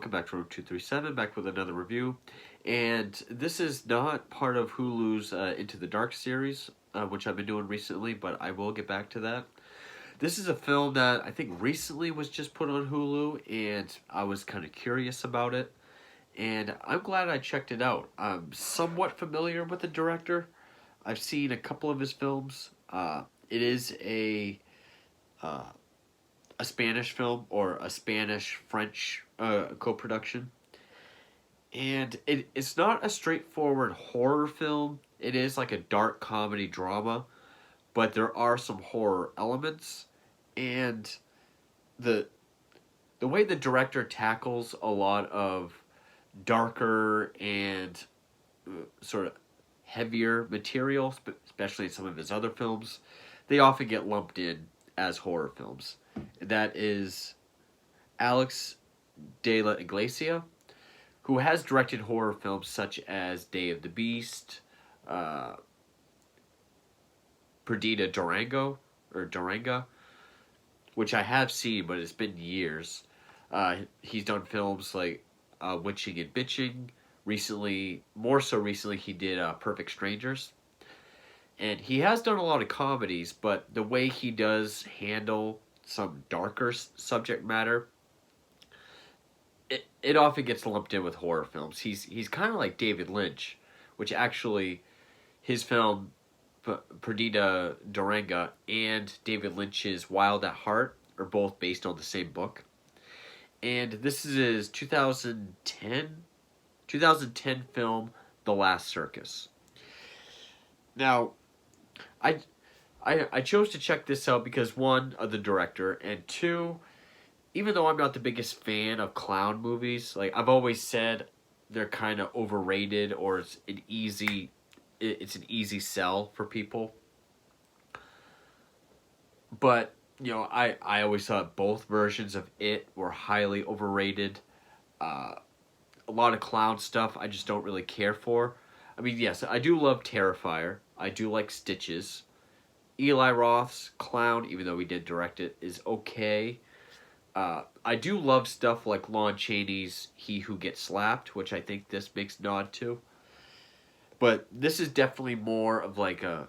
welcome back to Room 237, back with another review. And this is not part of Hulu's Into the Dark series, which I've been doing recently, but I will get back to that. This is a film that I think recently was just put on Hulu, and I was kind of curious about it. And I'm glad I checked it out. I'm somewhat familiar with the director. I've seen a couple of his films. It is a Spanish film or a Spanish-French co-production. And it's not a straightforward horror film. It is like a dark comedy drama, but there are some horror elements. And the way the director tackles a lot of darker and sort of heavier material, especially in some of his other films, they often get lumped in as horror films. That is Alex de la Iglesia, who has directed horror films such as Day of the Beast, Perdita Duranga, which I have seen, but it's been years. He's done films like Witching and Bitching. More so recently, he did Perfect Strangers. And he has done a lot of comedies, but the way he does handle some darker subject matter, it often gets lumped in with horror films. He's kind of like David Lynch, which actually his film Perdita Duranga and David Lynch's Wild at Heart are both based on the same book. And this is his 2010 film The Last Circus. Now, I chose to check this out because, one, of the director, and two, even though I'm not the biggest fan of clown movies, like I've always said, they're kind of overrated, or it's an easy sell for people. But I always thought both versions of it were highly overrated. A lot of clown stuff I just don't really care for. I mean, yes, I do love Terrifier. I do like Stitches. Eli Roth's Clown, even though he did direct it, is okay. I do love stuff like Lon Chaney's He Who Gets Slapped, which I think this makes nod to. But this is definitely more of like a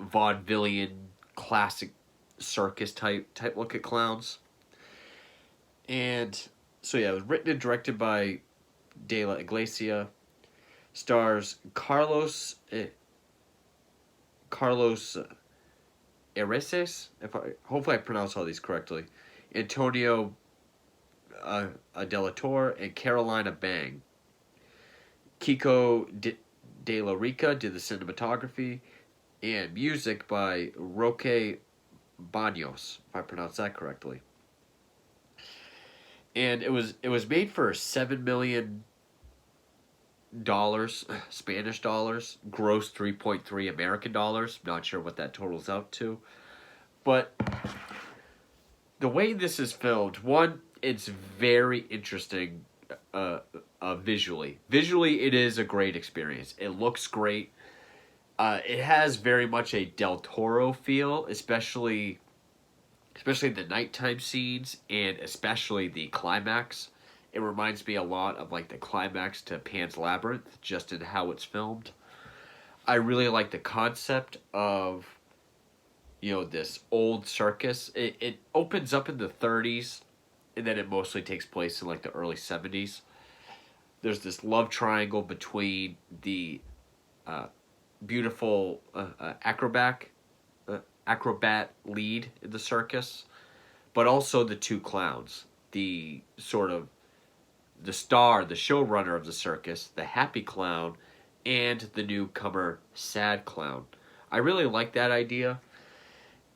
vaudevillian, classic circus type look at clowns. And so yeah, it was written and directed by De La Iglesia. Stars Carlos Ereses, hopefully I pronounce all these correctly, Antonio De La Torre, and Carolina Bang. Kiko De La Rica did the cinematography, and music by Roque Banos, if I pronounce that correctly. And it was made for $7 million Spanish dollars, gross 3.3 American dollars. Not sure what that totals out to. But the way this is filmed, one, it's very interesting visually. Visually, it is a great experience. It looks great. It has very much a Del Toro feel, especially the nighttime scenes, and especially the climax. It reminds me a lot of like the climax to Pan's Labyrinth, just in how it's filmed. I really like the concept of, this old circus. It opens up in the 30s, and then it mostly takes place in like the early 70s. There's this love triangle between the beautiful acrobat lead in the circus, but also the two clowns. The sort of the star, the showrunner of the circus, the happy clown, and the newcomer sad clown. I really like that idea,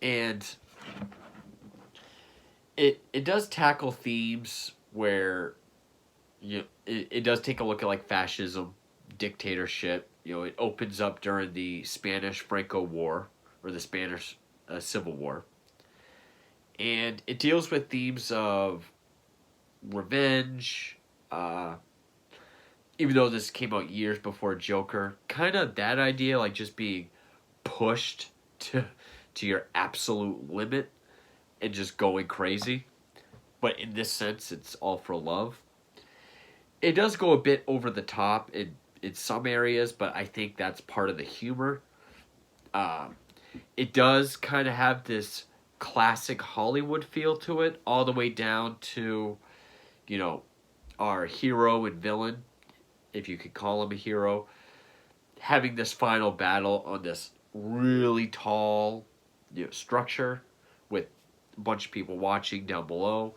and it does tackle themes where it does take a look at like fascism, dictatorship. It opens up during the Spanish Franco War, or the Spanish Civil War, and it deals with themes of revenge. Even though this came out years before Joker, kind of that idea, like just being pushed to your absolute limit and just going crazy. But in this sense, it's all for love. it does go a bit over the top in some areas, but I think that's part of the humor. Um, it does kind of have this classic Hollywood feel to it, all the way down to, you know, our hero and villain, if you could call him a hero, having this final battle on this really tall, structure with a bunch of people watching down below.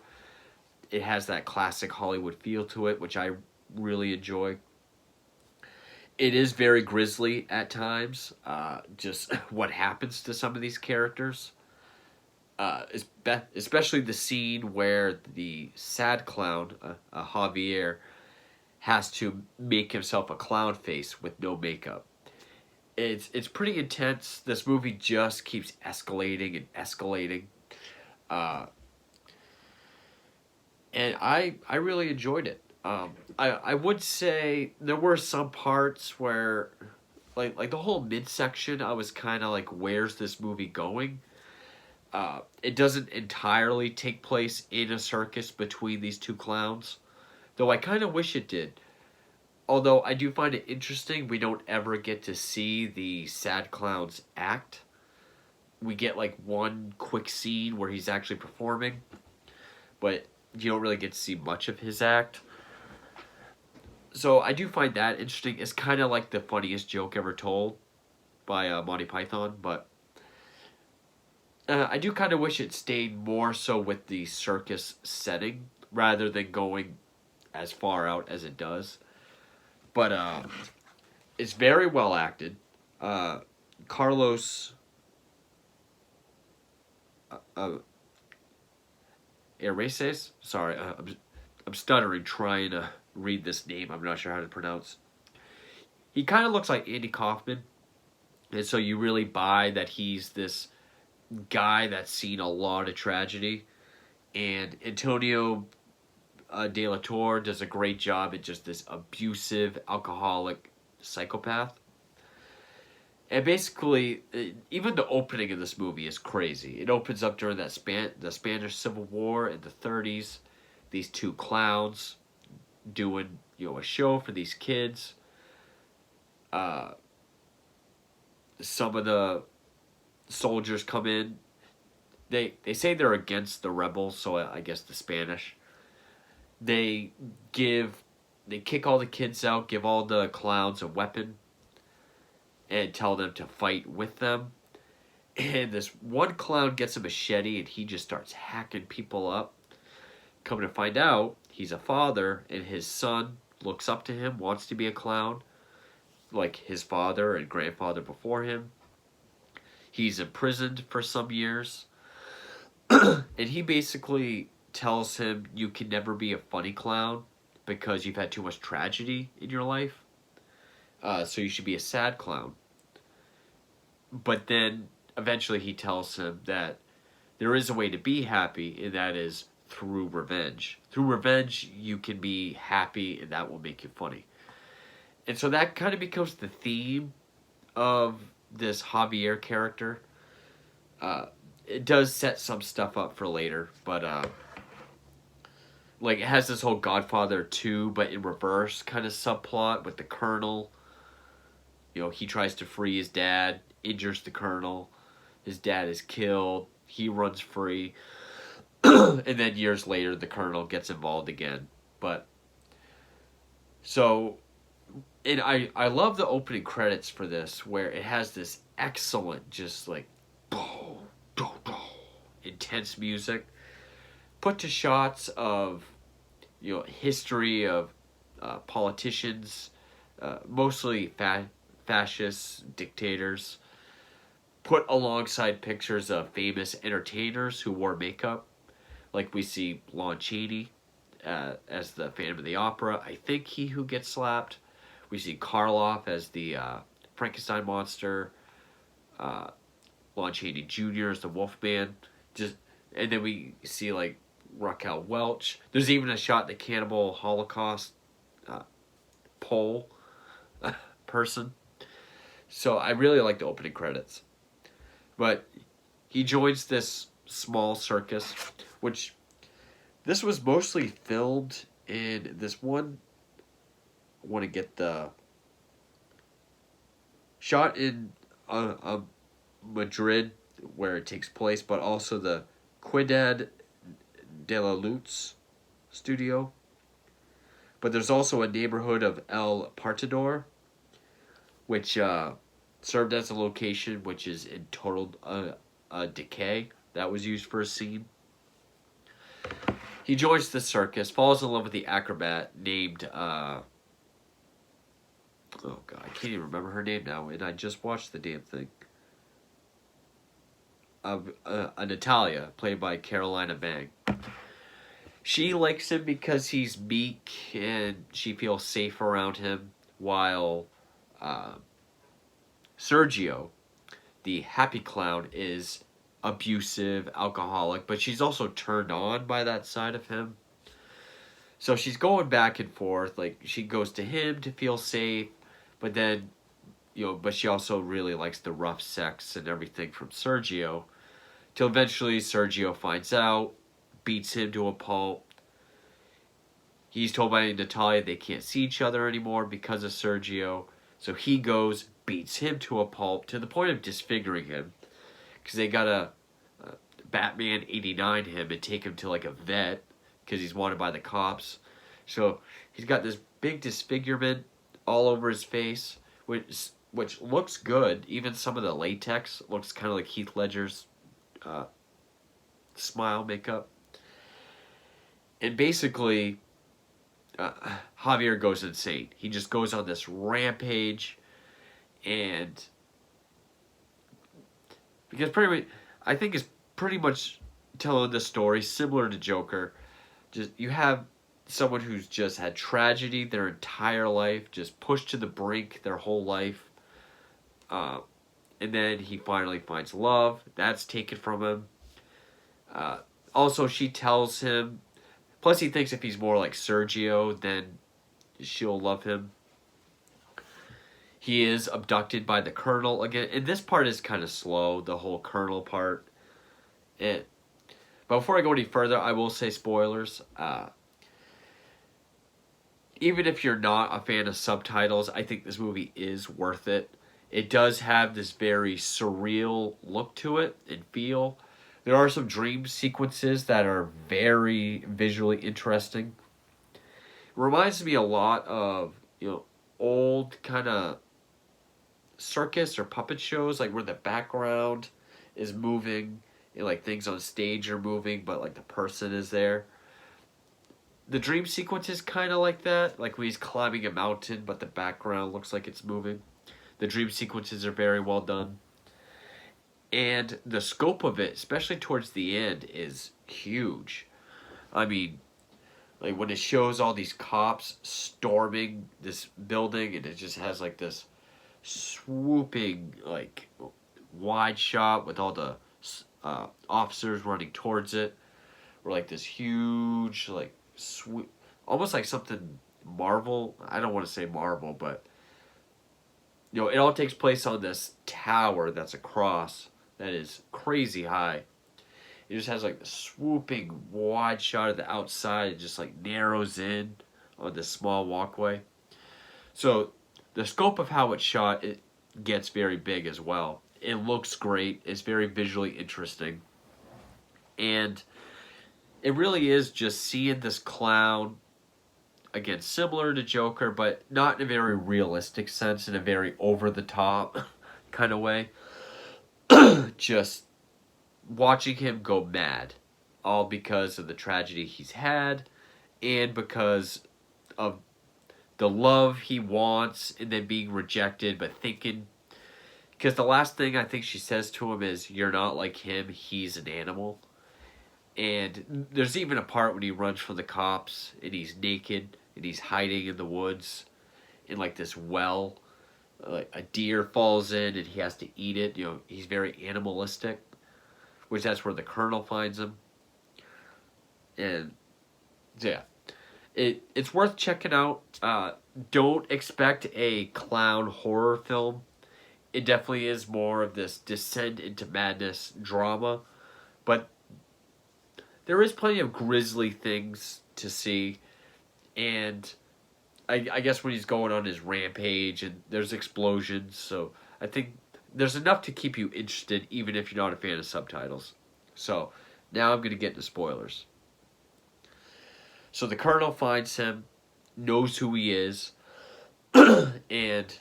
It has that classic Hollywood feel to it, which I really enjoy. It is very grisly at times, just what happens to some of these characters. Especially the scene where the sad clown, Javier, has to make himself a clown face with no makeup. It's pretty intense. This movie just keeps escalating and escalating, uh, and I really enjoyed it. I would say there were some parts where, like the whole midsection, I was kind of like, where's this movie going? It doesn't entirely take place in a circus between these two clowns, though I kind of wish it did. Although I do find it interesting, we don't ever get to see the sad clown's act. We get like one quick scene where he's actually performing, but you don't really get to see much of his act. So I do find that interesting. It's kind of like the funniest joke ever told by Monty Python, but I do kind of wish it stayed more so with the circus setting rather than going as far out as it does. But it's very well acted. Carlos Areces? Sorry, I'm stuttering trying to read this name. I'm not sure how to pronounce. He kind of looks like Andy Kaufman. And so you really buy that he's this guy that's seen a lot of tragedy. And Antonio De La Torre does a great job at just this abusive, alcoholic psychopath. And basically, even the opening of this movie is crazy. It opens up during the Spanish Civil War in the 30s. These two clowns doing a show for these kids. Some of the soldiers come in. They say they're against the rebels, so I guess the Spanish. They kick all the kids out, give all the clowns a weapon, and tell them to fight with them. And this one clown gets a machete and he just starts hacking people up. Come to find out, he's a father and his son looks up to him, wants to be a clown, like his father and grandfather before him. He's imprisoned for some years. And he basically tells him you can never be a funny clown because you've had too much tragedy in your life. So you should be a sad clown. But then eventually he tells him that there is a way to be happy, and that is through revenge. Through revenge, you can be happy, and that will make you funny. And so that kind of becomes the theme of this Javier character. It does set some stuff up for later, but like it has this whole Godfather 2, but in reverse kind of subplot with the Colonel. He tries to free his dad, injures the Colonel. His dad is killed. He runs free. And then years later, the Colonel gets involved again. But, so, and I love the opening credits for this, where it has this excellent, just like, intense music, put to shots of, history of politicians, mostly fascists, dictators, put alongside pictures of famous entertainers who wore makeup. Like we see Lon Chaney as the Phantom of the Opera. I think he who gets slapped. We see Karloff as the Frankenstein monster. Lon Chaney Jr. as the Wolfman. And then we see like Raquel Welch. There's even a shot the Cannibal Holocaust pole person. So I really like the opening credits. But he joins this small circus, which this was mostly filmed in this one want to get the shot in Madrid where it takes place, but also the Ciudad de la Luz studio. But there's also a neighborhood of El Partidor, which served as a location which is in total decay that was used for a scene. He joins the circus, falls in love with the acrobat named oh god, I can't even remember her name now, and I just watched the damn thing. Natalia, played by Carolina Bang. She likes him because he's meek and she feels safe around him, while Sergio, the happy clown, is abusive, alcoholic, but she's also turned on by that side of him. So she's going back and forth. Like, she goes to him to feel safe, but then, but she also really likes the rough sex and everything from Sergio. Till eventually Sergio finds out, beats him to a pulp. He's told by Natalia they can't see each other anymore because of Sergio. So he goes, beats him to a pulp to the point of disfiguring him. Because they gotta Batman 89 him and take him to like a vet because he's wanted by the cops. So he's got this big disfigurement all over his face, which looks good. Even some of the latex looks kind of like Heath Ledger's smile makeup. And basically, Javier goes insane. He just goes on this rampage, and because I think it's pretty much telling the story similar to Joker. Just you have someone who's just had tragedy their entire life, just pushed to the brink their whole life, and then he finally finds love. That's taken from him. Also, she tells him. Plus, he thinks if he's more like Sergio, then she'll love him. He is abducted by the Colonel again. And this part is kind of slow, the whole Colonel part. But before I go any further, I will say spoilers. Even if you're not a fan of subtitles, I think this movie is worth it. It does have this very surreal look to it and feel. There are some dream sequences that are very visually interesting. It reminds me a lot of, old kind of circus or puppet shows, like where the background is moving and like things on stage are moving, but like the person is there. The dream sequence is kind of like that, like when he's climbing a mountain, but the background looks like it's moving. The dream sequences are very well done. And the scope of it, especially towards the end, is huge. I mean, like when it shows all these cops storming this building, and it just has like this swooping, like, wide shot with all the officers running towards it. Or like this huge, like, swoop, almost like something Marvel. I don't want to say Marvel, but it all takes place on this tower that's across. That is crazy high. It just has like the swooping wide shot of the outside. It just like narrows in on this small walkway. So the scope of how it's shot, it gets very big as well. It looks great. It's very visually interesting. And it really is just seeing this clown, again, similar to Joker, but not in a very realistic sense, in a very over-the-top kind of way. Just watching him go mad, all because of the tragedy he's had and because of the love he wants and then being rejected, but thinking, because the last thing I think she says to him is, "You're not like him, he's an animal." And there's even a part when he runs from the cops and he's naked and he's hiding in the woods in like this well. Like a deer falls in and he has to eat it. He's very animalistic, which that's where the Colonel finds him. And yeah, it's worth checking out. Don't expect a clown horror film. It definitely is more of this descent into madness drama, but there is plenty of grisly things to see, and I guess when he's going on his rampage and there's explosions, so I think there's enough to keep you interested even if you're not a fan of subtitles. So now I'm going to get into spoilers. So the Colonel finds him, knows who he is, and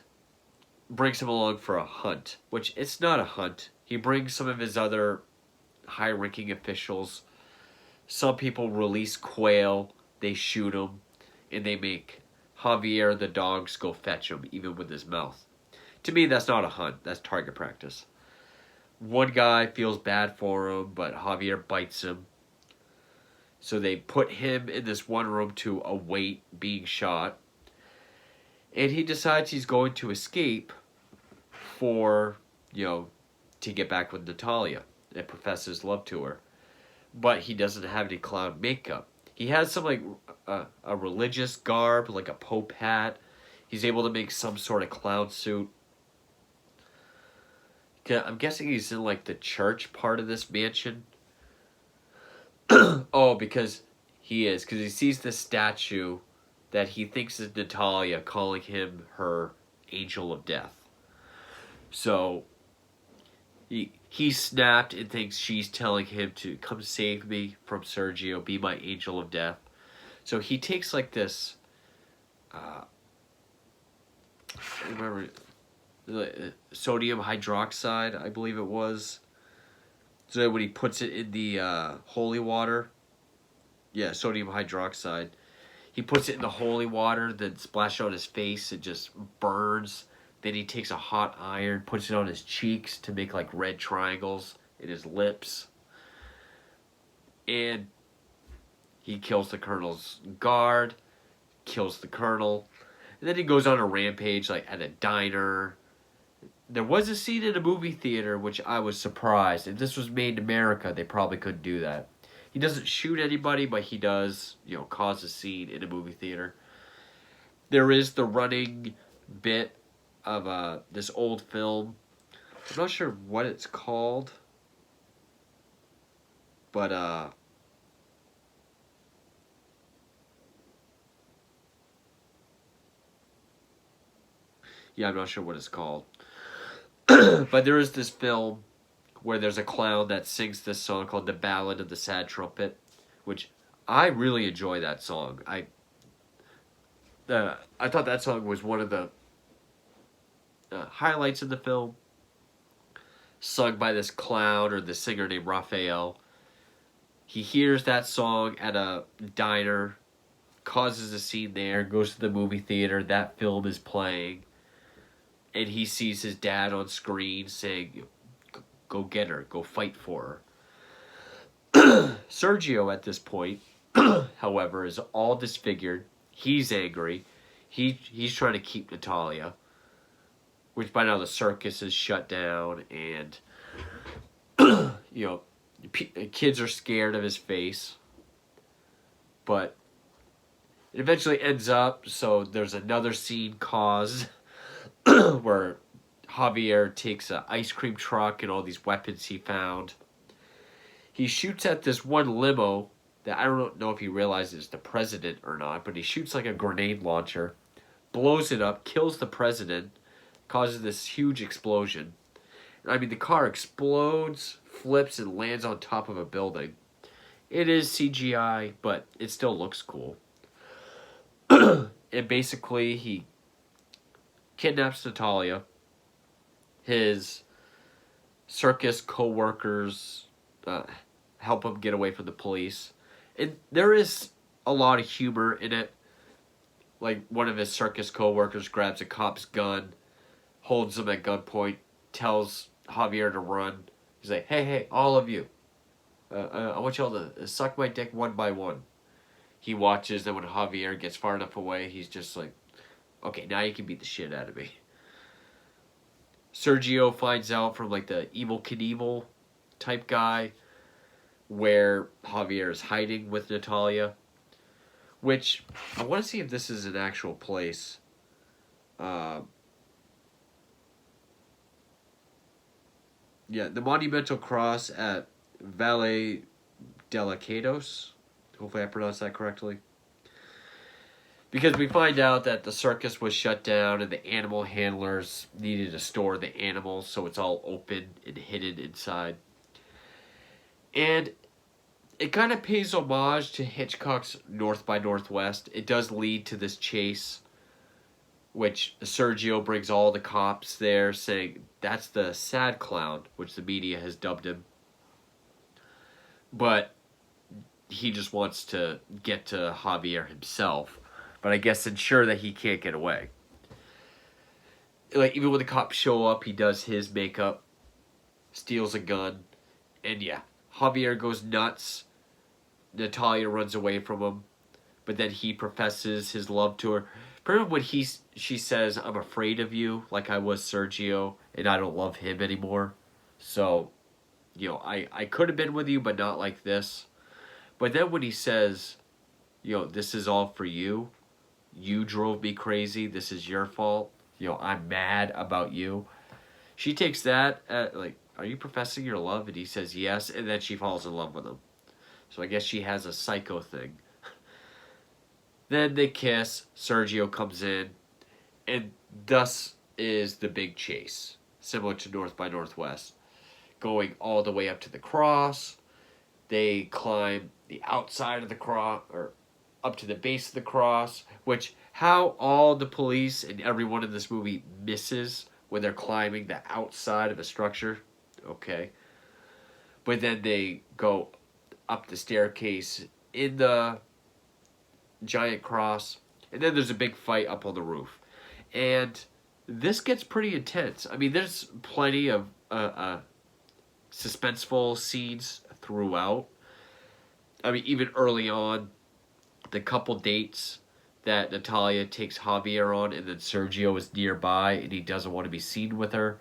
brings him along for a hunt, which it's not a hunt. He brings some of his other high-ranking officials. Some people release quail, they shoot him, and they make Javier the dogs go fetch him, even with his mouth. To me, that's not a hunt. That's target practice. One guy feels bad for him, but Javier bites him. So they put him in this one room to await being shot. And he decides he's going to escape for, to get back with Natalia and profess his love to her. But he doesn't have any clown makeup. He has some, a religious garb, like a pope hat. He's able to make some sort of clown suit. I'm guessing he's in, the church part of this mansion. Oh, because he sees this statue that he thinks is Natalia, calling him her angel of death. So he snapped and thinks she's telling him to come save me from Sergio, be my angel of death. So he takes this, I remember, sodium hydroxide, I believe it was. So that when he puts it in the holy water, sodium hydroxide, he puts it in the holy water, then splashes on his face, it just burns. Then he takes a hot iron, puts it on his cheeks to make red triangles in his lips. And he kills the Colonel's guard, kills the Colonel. And then he goes on a rampage at a diner. There was a scene in a movie theater which I was surprised. If this was made in America, they probably couldn't do that. He doesn't shoot anybody, but he does, cause a scene in a movie theater. There is the running bit of this old film. I'm not sure what it's called, but I'm not sure what it's called. But there is this film where there's a clown that sings this song called The Ballad of the Sad Trumpet, which I really enjoy that song. I thought that song was one of the highlights of the film, sung by this clown or the singer named Raphael. He hears that song at a diner, causes a scene there, goes to the movie theater, that film is playing, and he sees his dad on screen saying, go get her, go fight for her. Sergio at this point, however, is all disfigured. He's angry. He's trying to keep Natalia, which by now the circus is shut down, and kids are scared of his face. But it eventually ends up, so there's another scene caused where Javier takes an ice cream truck and all these weapons he found. He shoots at this one limo that I don't know if he realizes the president or not, but he shoots a grenade launcher, blows it up, kills the president, causes this huge explosion. I mean, the car explodes, flips, and lands on top of a building. It is CGI, but it still looks cool. And basically, he kidnaps Natalia. His circus co-workers help him get away from the police. And there is a lot of humor in it. One of his circus co-workers grabs a cop's gun, holds him at gunpoint, tells Javier to run. He's like, hey, all of you. I want y'all to suck my dick one by one. He watches, then when Javier gets far enough away, he's just like, okay, now you can beat the shit out of me. Sergio finds out from the Evel Knievel type guy where Javier is hiding with Natalia, which I want to see if this is an actual place. The Monumental Cross at Valle de los Caídos. Hopefully I pronounced that correctly. Because we find out that the circus was shut down and the animal handlers needed to store the animals, so it's all open and hidden inside. And it kind of pays homage to Hitchcock's North by Northwest. It does lead to this chase, which Sergio brings all the cops there saying that's the sad clown, which the media has dubbed him. But he just wants to get to Javier himself. But I guess ensure that he can't get away. Like, even when the cops show up, he does his makeup, steals a gun, and yeah, Javier goes nuts. Natalia runs away from him, but then he professes his love to her. Remember when she says, "I'm afraid of you," like I was Sergio, and I don't love him anymore. So, I could have been with you, but not like this. But then when he says, this is all for you. You drove me crazy. This is your fault. I'm mad about you. She takes that like, are you professing your love? And he says yes, and then she falls in love with him. So I guess she has a psycho thing. Then they kiss. Sergio comes in, and thus is the big chase, similar to North by Northwest, going all the way up to the cross. They climb the outside of the cross, or up to the base of the cross, which how all the police and everyone in this movie misses when they're climbing the outside of a structure. Okay. But then they go up the staircase in the giant cross, and then there's a big fight up on the roof. And this gets pretty intense. I mean, there's plenty of suspenseful scenes throughout. I mean, even early on, the couple dates that Natalia takes Javier on, and then Sergio is nearby and he doesn't want to be seen with her.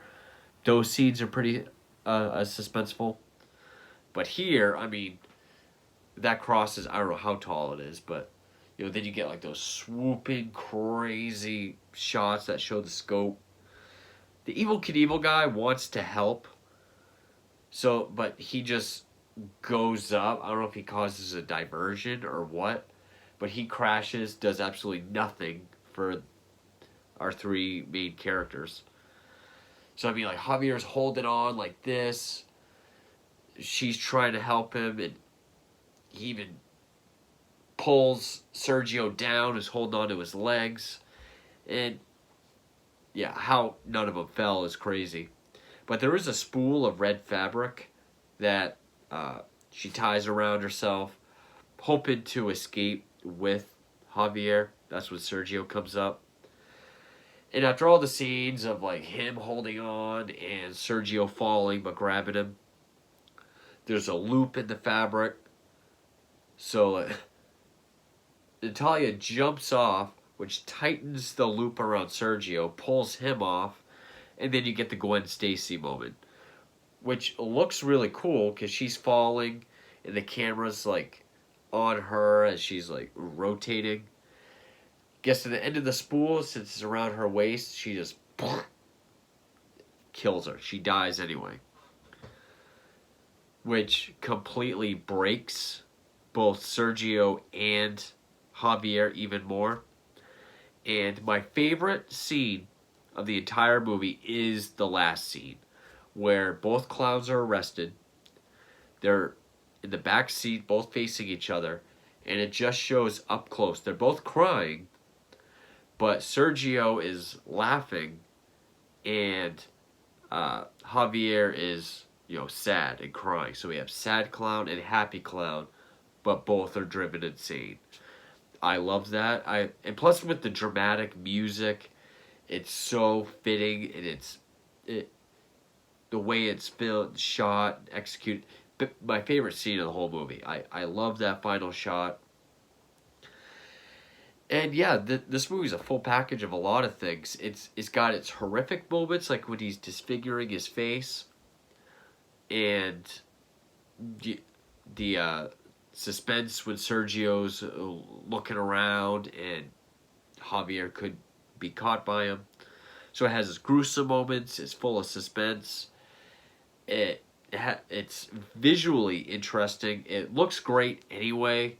Those scenes are pretty suspenseful. But here, I mean, that cross is, I don't know how tall it is, but then you get like those swooping, crazy shots that show the scope. The Evel Knievel guy wants to help, but he just goes up. I don't know if he causes a diversion or what, but he crashes, does absolutely nothing for our three main characters. So I mean, like, Javier's holding on like this. She's trying to help him, and he even pulls Sergio down, who's holding on to his legs. And yeah, how none of them fell is crazy. But there is a spool of red fabric that she ties around herself, hoping to escape with Javier. That's when Sergio comes up. And after all the scenes of like him holding on and Sergio falling but grabbing him, there's a loop in the fabric. So Natalia jumps off, which tightens the loop around Sergio, pulls him off, and then you get the Gwen Stacy moment, which looks really cool because she's falling and the camera's like on her as she's like rotating. Gets to the end of the spool, since it's around her waist, she just kills her. She dies anyway, which completely breaks both Sergio and Javier even more. And my favorite scene of the entire movie is the last scene, where both clowns are arrested. They're in the back seat, both facing each other, and it just shows up close. They're both crying, but Sergio is laughing, and Javier is, sad and crying. So we have sad clown and happy clown, but both are driven insane. I love that. And plus with the dramatic music, it's so fitting, and the way it's filmed, shot, executed. But my favorite scene of the whole movie. I love that final shot. And yeah, this movie's a full package of a lot of things. It's got its horrific moments, like when he's disfiguring his face, and the suspense when Sergio's looking around and Javier could be caught by him. So it has its gruesome moments. It's full of suspense. It's visually interesting. It looks great anyway.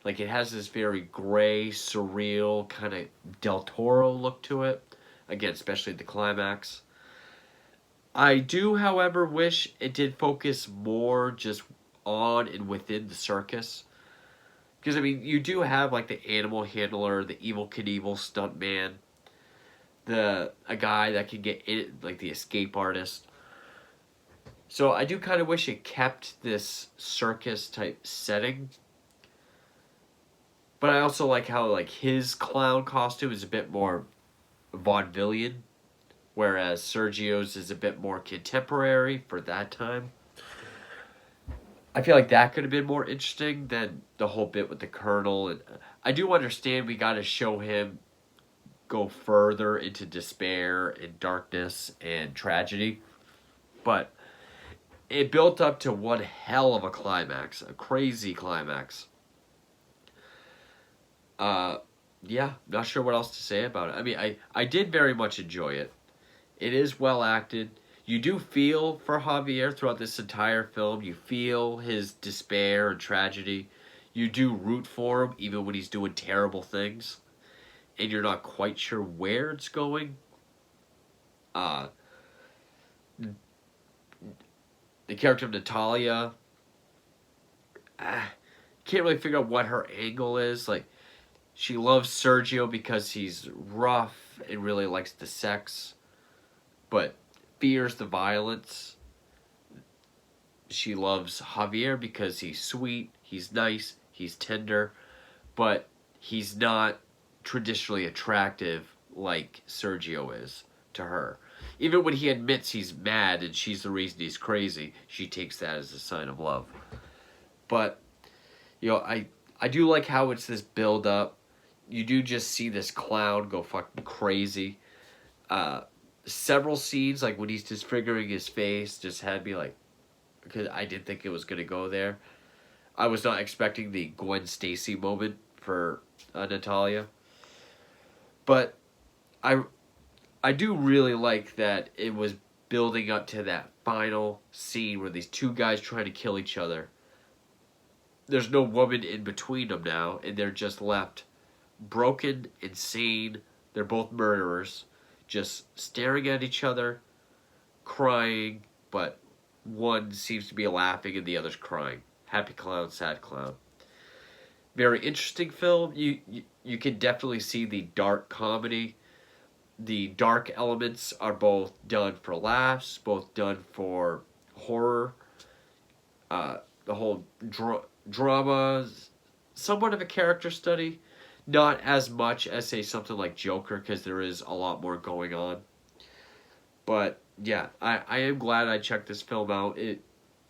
Like, it has this very gray, surreal, kind of Del Toro look to it. Again, especially the climax. I do, however, wish it did focus more just on and within the circus. Because, I mean, you do have, like, the animal handler, the Evil Knievel stuntman, a guy that can get in, like, the escape artist. So I do kind of wish it kept this circus-type setting. But I also like how, like, his clown costume is a bit more vaudevillian, whereas Sergio's is a bit more contemporary for that time. I feel like that could have been more interesting than the whole bit with the Colonel. And I do understand we got to show him go further into despair and darkness and tragedy, but it built up to one hell of a climax, a crazy climax. Yeah, not sure what else to say about it. I mean, I did very much enjoy it. It is well acted. You do feel for Javier throughout this entire film. You feel his despair and tragedy. You do root for him even when he's doing terrible things. And you're not quite sure where it's going. The character of Natalia, can't really figure out what her angle is. Like, she loves Sergio because he's rough and really likes the sex, but fears the violence. She loves Javier because he's sweet, he's nice, he's tender, but he's not traditionally attractive like Sergio is to her. Even when he admits he's mad and she's the reason he's crazy, she takes that as a sign of love. But, I do like how it's this build up. You do just see this clown go fucking crazy. Several scenes, like when he's disfiguring his face, just had me like, because I didn't think it was going to go there. I was not expecting the Gwen Stacy moment for Natalia. But I do really like that it was building up to that final scene where these two guys trying to kill each other. There's no woman in between them now, and they're just left broken, insane. They're both murderers, just staring at each other, crying, but one seems to be laughing and the other's crying. Happy clown, sad clown. Very interesting film. You can definitely see the dark comedy. The dark elements are both done for laughs, both done for horror. The whole drama, somewhat of a character study. Not as much as, say, something like Joker, because there is a lot more going on. But, yeah, I am glad I checked this film out. It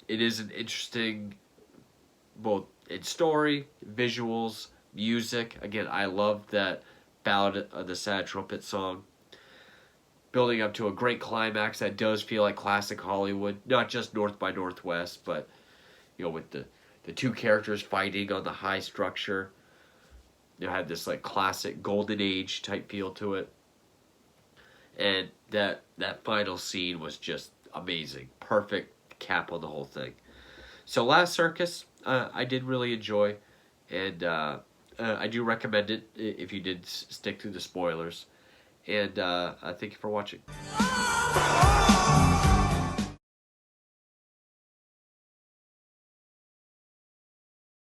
is an interesting, both in story, visuals, music. Again, I love that Ballad of the Sad Trumpet song. Building up to a great climax that does feel like classic Hollywood. Not just North by Northwest, but, with the two characters fighting on the high structure. Had this like classic golden age type feel to it. And that final scene was just amazing. Perfect cap on the whole thing. So Last Circus, I did really enjoy. And I do recommend it if you did stick through the spoilers. And thank you for watching.